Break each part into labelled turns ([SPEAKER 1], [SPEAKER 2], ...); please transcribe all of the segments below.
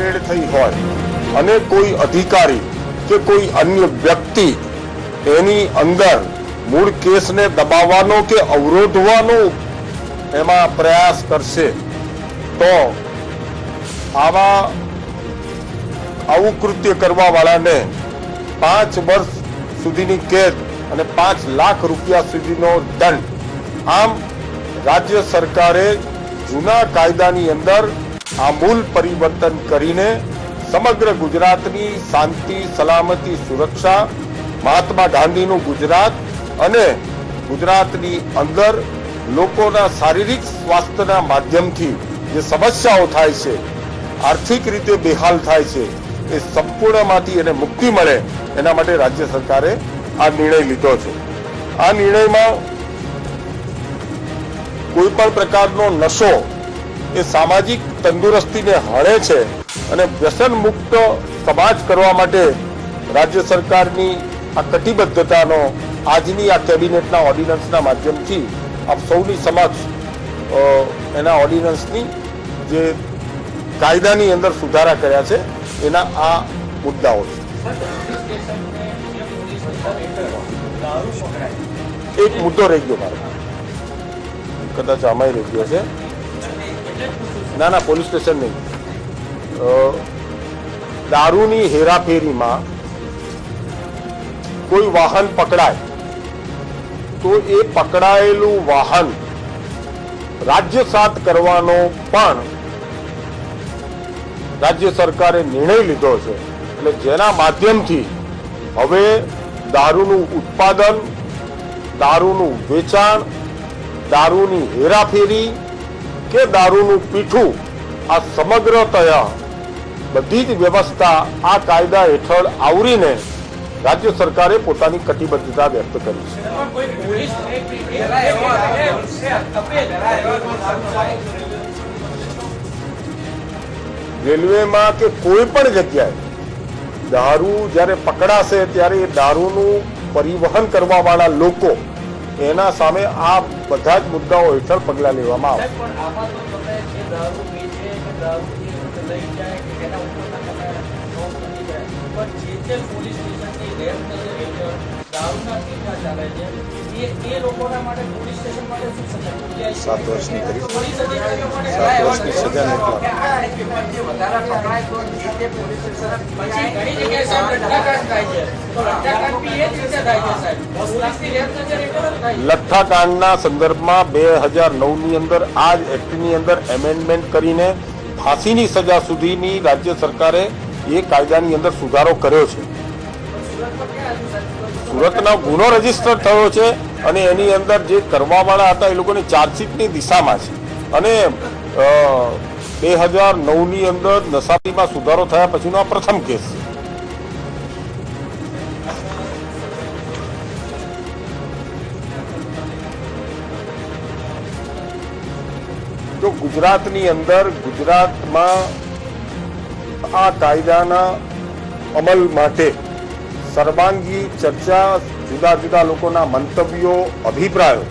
[SPEAKER 1] Red થઈ હોય અને કોઈ અધિકારી કે કોઈ અન્ય વ્યક્તિ એની અંદર મૂળ કેસને દબાવવાનો કે અવરોધવાનો એમાં પ્રયાસ કરશે તો આવું કૃત્ય કરવા વાળાને 5 વર્ષ સુધીની કેદ અને 5 લાખ રૂપિયા સુધીનો દંડ. આમ રાજ્ય સરકારે જૂના કાયદાની અંદર આમૂલ પરિવર્તન કરીને સમગ્ર ગુજરાતની શાંતિ, સલામતી, સુરક્ષા, મહાત્મા ગાંધીનું ગુજરાત અને ગુજરાતની અંદર લોકોના શારીરિક સ્વાસ્થ્યના માધ્યમથી જે સમસ્યાઓ થાય છે, આર્થિક રીતે બેહાલ થાય છે, એ સંપૂર્ણમાંથી એને મુક્તિ મળે એના માટે રાજ્ય સરકારે આ નિર્ણય લીધો છે. આ નિર્ણયમાં કોઈ પણ પ્રકારનો નશો એ સામાજિક તંદુરસ્તીને હણે છે અને વ્યસન મુક્ત સમાજ કરવા માટે રાજ્ય સરકારની આ કટિબદ્ધતાનો આજની આ કેબિનેટના ઓર્ડિનન્સના માધ્યમથી આપ સૌની સમક્ષ એના ઓર્ડિનન્સની જે કાયદાની અંદર સુધારા કર્યા છે એના આ મુદ્દાઓ છે. એક મુદ્દો રહી ગયો મારો, કદાચ આમાં રહી ગયો છે. ના, પોલીસ સ્ટેશન નહીં. દારૂની હેરાફેરીમાં કોઈ વાહન પકડાય તો એ પકડાયેલું વાહન રાજ્યસાત કરવાનો પણ રાજ્ય સરકારે નિર્ણય લીધો છે. એટલે જેના માધ્યમથી હવે દારૂનું ઉત્પાદન, દારૂનું વેચાણ, દારૂની હેરાફેરી કે દારૂનું પીઠું, આ સમગ્રતયા બધી જ વ્યવસ્થા આ કાયદા હેઠળ આવરીને રાજ્ય સરકારે પોતાની કટિબદ્ધતા વ્યક્ત કરી છે. રેલવેમાં કે કોઈ પણ જગ્યાએ દારૂ જ્યારે પકડાશે ત્યારે એ દારૂનું પરિવહન કરવા વાળા લોકો એના સામે આ બધા જ મુદ્દાઓ હેઠળ પગલાં લેવામાં આવશે. સાત વર્ષની સજા લઠ્ઠાકાંડના સંદર્ભમાં 2009ની અંદર આ જ એક્ટની અંદર એમેન્ડમેન્ટ કરીને ફાંસીની સજા સુધીની રાજ્ય સરકારે એ કાયદાની અંદર સુધારો કર્યો છે. સુરતનો ગુનો રજીસ્ટર થયો છે અને એની અંદર જે કરવાવાળા હતા એ લોકોની ચાર્જશીટની દિશામાં છે. અને 2009ની અંદર નશાબંધીમાં સુધારો થયા પછીનો આ પ્રથમ કેસ છે. તો ગુજરાતની અંદર ગુજરાતમાં આ કાયદાના અમલ માટે સર્વાંગી ચર્ચા, જુદા જુદા લોકોના મંતવ્યો, અભિપ્રાયો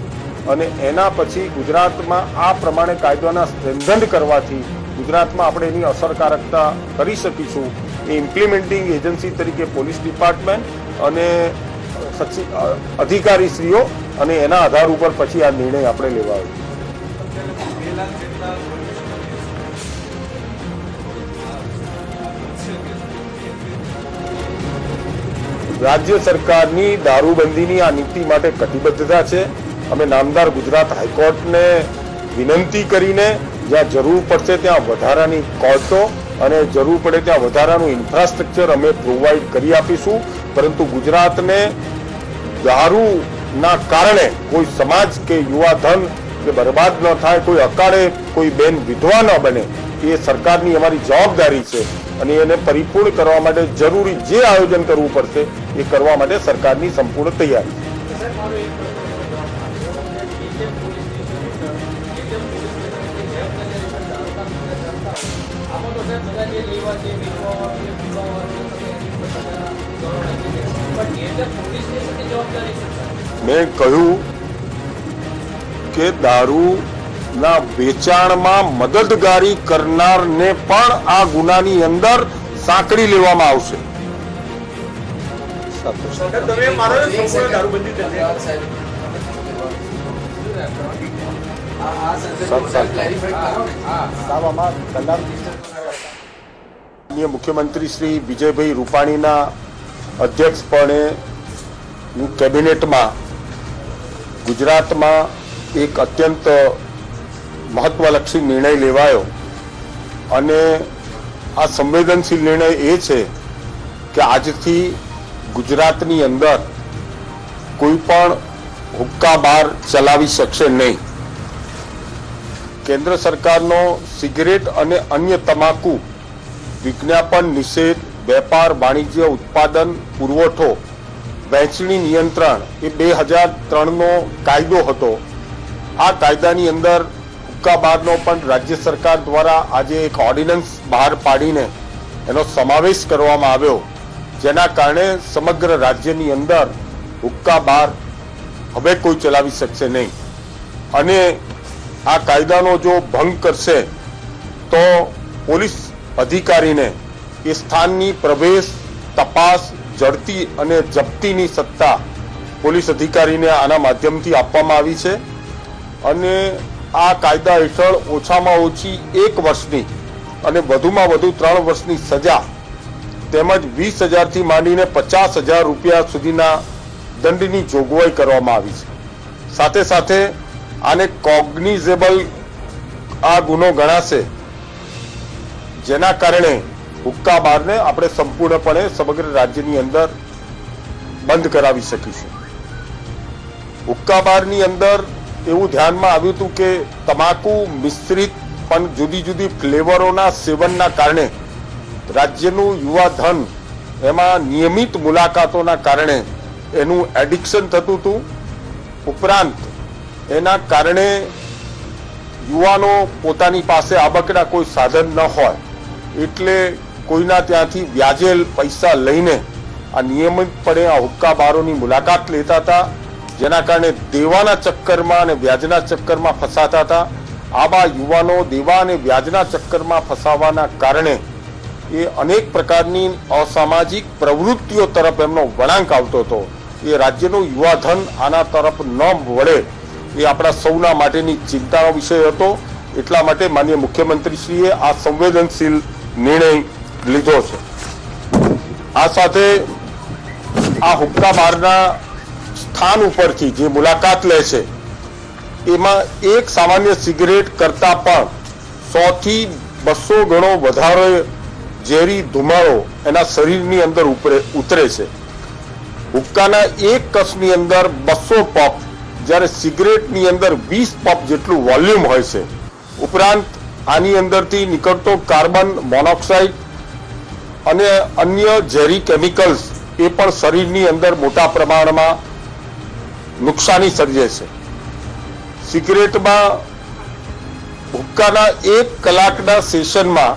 [SPEAKER 1] અને એના પછી ગુજરાતમાં આ પ્રમાણે કાયદાના સ્ટ્રેન્થન કરવાથી ગુજરાતમાં આપણે એની અસરકારકતા કરી શકીશું. એ ઇમ્પ્લિમેન્ટિંગ એજન્સી તરીકે પોલીસ ડિપાર્ટમેન્ટ અને અધિકારીશ્રીઓ અને એના આધાર ઉપર પછી આ નિર્ણય આપણે લેવાયો. રાજ્ય સરકારની દારૂબંધીની આ નીતિ માટે કટિબદ્ધતા છે. અમે નામદાર ગુજરાત હાઈકોર્ટને વિનંતી કરીને જ્યાં જરૂર પડશે ત્યાં વધારાની કોર્ટો અને જરૂર પડે ત્યાં વધારાનું ઇન્ફ્રાસ્ટ્રક્ચર અમે પ્રોવાઈડ કરી આપીશું. પરંતુ ગુજરાતને દારૂના કારણે કોઈ સમાજ કે યુવાધન કે બરબાદ ન થાય, કોઈ અકાળે કોઈ બેન વિધવા ન બને, એ સરકારની અમારી જવાબદારી છે. અને એને પરિપૂર્ણ કરવા માટે જરૂરી જે આયોજન કરવું પડશે એ કરવા માટે સરકારની સંપૂર્ણ તૈયારી મેં કહ્યું કે દારૂ ના વેચાણમાં મદદગારી કરનારને પણ આ ગુનાની અંદર સાંકળી લેવામાં આવશે. મુખ્યમંત્રી શ્રી વિજયભાઈ રૂપાણીના અધ્યક્ષપણે કેબિનેટમાં ગુજરાતમાં એક અત્યંત મહત્વલક્ષી નિર્ણય લેવાયો અને આ સંવેદનશીલ નિર્ણય એ છે કે આજથી ગુજરાતની અંદર કોઈ પણ હુક્કા બાર ચલાવી શકશે નહીં. કેન્દ્ર સરકારનો સિગરેટ અને અન્ય તમાકુ વિજ્ઞાપન નિષેધ, વેપાર, વાણિજ્ય, ઉત્પાદન, પુરવઠો, વહેંચણી નિયંત્રણ એ 2003નો કાયદો હતો. આ કાયદાની અંદર હુક્કા બારનો પણ રાજ્ય સરકાર દ્વારા આજે એક ઓર્ડિનન્સ બહાર પાડીને એનો સમાવેશ કરવામાં આવ્યો, જેના કારણે સમગ્ર રાજ્યની અંદર હુક્કા બાર હવે કોઈ ચલાવી શકશે નહીં. અને આ કાયદાનો જો ભંગ કરશે તો પોલીસ અધિકારીને એ સ્થાનની પ્રવેશ, તપાસ, ઝડપી અને જપ્તીની સત્તા પોલીસ અધિકારીને આના માધ્યમથી આપવામાં આવી છે. અને આ કાયદા હેઠળ ઓછામાં ઓછી 1 વર્ષની અને વધુમાં વધુ 3 વર્ષની સજા તેમજ 20,000 થી માંડીને 50,000 રૂપિયા સુધીના દંડની જોગવાઈ કરવામાં આવી છે. સાથે સાથે આને કોગ્નિઝેબલ આ ગુનો ગણાશે, જેના કારણે હુક્કા બારને આપણે સંપૂર્ણપણે સમગ્ર રાજ્યની અંદર બંધ કરાવી શકીશું. હુક્કા બારની અંદર એવું ધ્યાનમાં આવ્યું હતું કે તમાકુ મિશ્રિત પણ જુદી જુદી ફ્લેવરોના સેવનના કારણે રાજ્યનું યુવા ધન એમાં નિયમિત મુલાકાતોના કારણે એનું એડિક્શન થતું હતું. ઉપરાંત એના કારણે યુવાનો પોતાની પાસે આવકના કોઈ સાધન ન હોય એટલે કોઈના ત્યાંથી વ્યાજે પૈસા લઈને આ નિયમિતપણે આ હુક્કા બારોની મુલાકાત લેતા હતા, જેના કારણે દેવાના ચક્કરમાં અને વ્યાજના ચક્કરમાં ફસાતા હતા. આવા યુવાનો દેવા અને વ્યાજના ચક્કરમાં ફસાવાના કારણે એ અનેક પ્રકારની અસામાજિક પ્રવૃત્તિઓ તરફ એમનો વળાંક આવતો હતો. એ રાજ્યનું યુવાધન આના તરફ ન વળે એ આપણા સૌના માટેની ચિંતાનો વિષય હતો. એટલા માટે માનનીય મુખ્યમંત્રીશ્રીએ આ સંવેદનશીલ નિર્ણય લીધો છે. આ સાથે આ હુક્કા બારના સ્થાન ઉપરથી જે મુલાકાત લે છે એમાં એક સામાન્ય સિગરેટ કરતા પણ 100 થી 200 ગણો વધારે ઝેરી ધુમાડો એના શરીરની અંદર ઉતરે છે. હુક્કાના એક કસની અંદર 200 પફ, જ્યારે સિગરેટની અંદર 20 પફ જેટલું વોલ્યુમ હોય છે. ઉપરાંત આની અંદરથી નીકળતો કાર્બન મોનોક્સાઇડ અને અન્ય ઝેરી કેમિકલ્સ એ પણ શરીરની અંદર મોટા પ્રમાણમાં નુકસાની સર્જે છે. સિગરેટમાં હુક્કાના 1 કલાકના સેશનમાં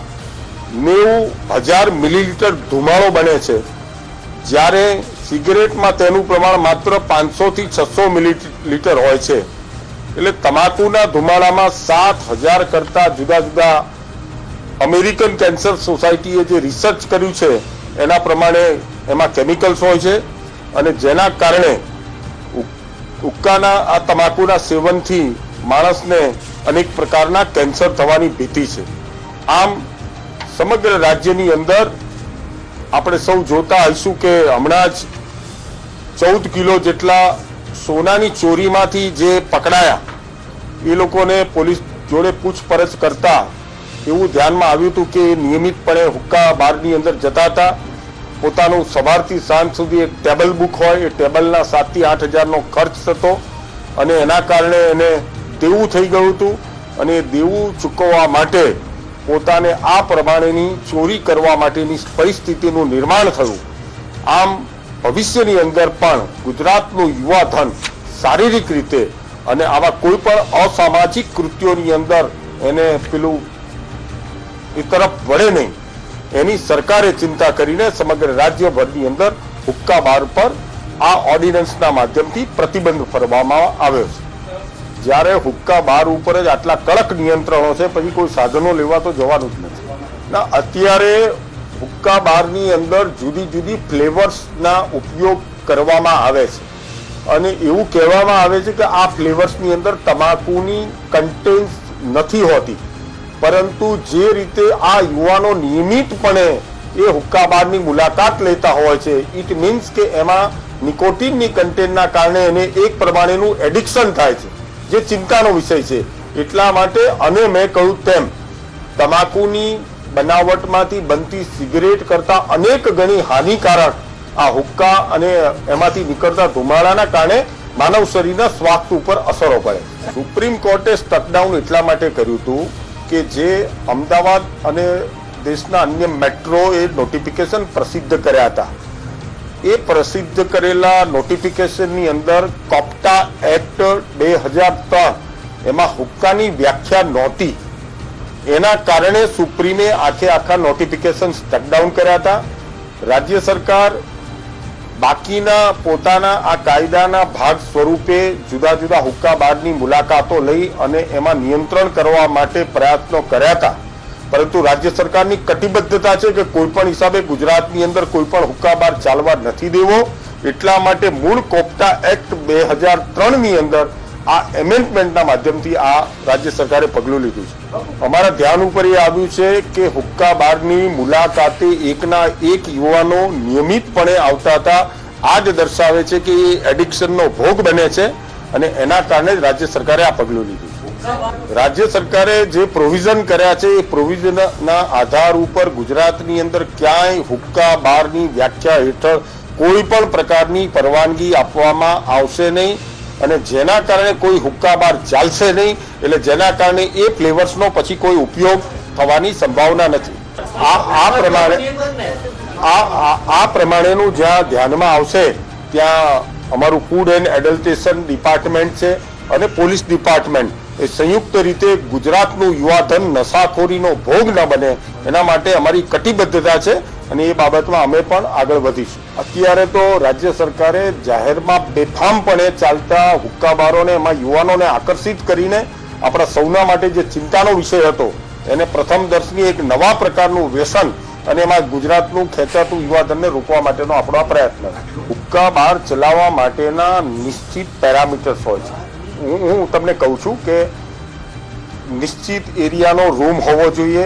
[SPEAKER 1] 90,000 મિલીલીટર ધુમાડો બને છે, જ્યારે સિગરેટમાં તેનું પ્રમાણ માત્ર 500 થી 600 મિલીલીટર હોય છે. એટલે તમાકુના ધુમાડામાં 7,000 કરતા જુદા જુદા અમેરિકન કેન્સર સોસાયટીએ જે રિસર્ચ કર્યું છે એના પ્રમાણે એમાં કેમિકલ્સ હોય છે, અને જેના કારણે હુક્કાના આ તમાકુના સેવનથી માણસને અનેક પ્રકારના કેન્સર થવાની ભીતિ છે. આમ સમગ્ર રાજ્યની અંદર આપણે સૌ જોતા હઈશું કે હમણાં જ 14 કિલો જેટલા સોનાની ચોરીમાંથી જે પકડાયા એ લોકોને પોલીસ જોડે પૂછપરછ કરતા એવું ધ્યાનમાં આવ્યું હતું કે નિયમિતપણે હુક્કા બારની અંદર જતા હતા. પોતાનું સવારથી સાંજ સુધી એક ટેબલ બુક હોય, એ ટેબલના 7,000 થી 8,000નો ખર્ચ થતો અને એના કારણે એને દેવું થઈ ગયું હતું. અને દેવું ચૂકવવા માટે પોતાને આ પ્રમાણેની ચોરી કરવા માટેની પરિસ્થિતિનું નિર્માણ થયું. આમ ભવિષ્યની અંદર પણ ગુજરાતનું યુવા ધન શારીરિક રીતે અને આવા કોઈ પણ અસામાજિક કૃત્યોની અંદર એને પેલું એ તરફ વળે નહીં, એની સરકારે ચિંતા કરીને સમગ્ર રાજ્યભરની અંદર હુક્કા બાર પર આ ઓર્ડિનન્સના માધ્યમથી પ્રતિબંધ ફરવામાં આવ્યો છે. જ્યારે હુક્કા બાર ઉપર જ આટલા કડક નિયંત્રણો છે, પછી કોઈ સાધનો લેવા તો જવાનું જ નથી. ના, અત્યારે હુક્કા બારની અંદર જુદી જુદી ફ્લેવર્સના ઉપયોગ કરવામાં આવે છે અને એવું કહેવામાં આવે છે કે આ ફ્લેવર્સની અંદર તમાકુની કન્ટેન્સ નથી હોતી, પરંતુ જે રીતે આ યુવાનો નિયમિતપણે એ હુક્કા બારની મુલાકાત લેતા હોય છે, ઇટ મીન્સ કે એમાં નિકોટિનની કન્ટેન્ટના કારણે એને એક પ્રમાણેનું એડિક્શન થાય છે, જે ચિંતાનો વિષય છે. એટલા માટે અને મેં કહ્યું તેમ તમાકુની બનાવટમાંથી બનતી સિગરેટ કરતા અનેક ગણી હાનિકારક આ હુક્કા અને એમાંથી નીકળતા ધુમાડાના કારણે માનવ શરીરના સ્વાસ્થ્ય ઉપર અસરો પડે. સુપ્રીમ કોર્ટે સ્ટકડાઉન એટલા માટે કર્યું હતું કે જે અમદાવાદ અને દેશના અન્ય મેટ્રોએ નોટિફિકેશન પ્રસિદ્ધ કર્યા હતા. એ પ્રસિદ્ધ કરેલા નોટિફિકેશનની અંદર કોપ્ટા એક્ટ 2003 એમાં હુક્કાની વ્યાખ્યા નહોતી. એના કારણે સુપ્રીમે આખા નોટિફિકેશન સ્ટકડાઉન કર્યા હતા. રાજ્ય સરકાર બાકીના પોતાના આ કાયદાના ભાગ સ્વરૂપે જુદા જુદા હુક્કા બારની મુલાકાતો લઈ અને એમાં નિયંત્રણ કરવા માટે પ્રયત્નો કર્યા હતા, પરંતુ રાજ્ય સરકારની કટિબદ્ધતા છે કે કોઈ પણ હિસાબે ગુજરાતની અંદર કોઈ પણ હુક્કા બાર ચાલવા નથી દેવો. એટલા માટે મૂળ કોપ્ટા એક્ટ 2003 ની અંદર આ એમેન્ડમેન્ટના માધ્યમથી આ રાજ્ય સરકારે પગલું લીધું છે. અમારા ધ્યાન ઉપર એ આવ્યું છે કે હુક્કા બારની મુલાકાતે એકના એક યુવાનો નિયમિતપણે આવતા હતા. આ જ દર્શાવે છે કે એ એડિક્શનનો ભોગ બને છે અને એના કારણે જ રાજ્ય સરકારે આ પગલું લીધું છે. રાજ્ય સરકારે જે પ્રોવિઝન કર્યા છે એ પ્રોવિઝનના આધાર ઉપર ગુજરાતની અંદર ક્યાંય હુક્કા બારની વ્યાખ્યા હેઠળ કોઈ પણ પ્રકારની પરવાનગી આપવામાં આવશે નહીં અને જેના કારણે કોઈ હુક્કા બાર ચાલશે નહીં, એટલે જેના કારણે એ ફ્લેવર્સનો પછી કોઈ ઉપયોગ થવાની સંભાવના નથી. આ પ્રમાણેનું જ્યાં ધ્યાનમાં આવશે ત્યાં અમારું ફૂડ એન્ડ એડલ્ટેશન ડિપાર્ટમેન્ટ છે અને પોલીસ ડિપાર્ટમેન્ટ એ સંયુક્ત રીતે ગુજરાતનું યુવાધન નશાખોરીનો ભોગ ન બને એના માટે અમારી કટિબદ્ધતા છે અને એ બાબતમાં અમે પણ આગળ વધીશું. અત્યારે તો રાજ્ય સરકારે જાહેરમાં બેફામપણે ચાલતા હુક્કા બારોને એમાં યુવાનોને આકર્ષિત કરીને આપણા સૌના માટે જે ચિંતાનો વિષય હતો એને પ્રથમ દર્શની એક નવા પ્રકારનું વ્યસન અને એમાં ગુજરાતનું ખેંચાતું યુવાધનને રોકવા માટેનો આપણો પ્રયત્ન. હુક્કા બાર ચલાવવા માટેના નિશ્ચિત પેરામીટર્સ હોય છે. હું તમને કહું છું કે નિશ્ચિત એરિયાનો રૂમ હોવો જોઈએ,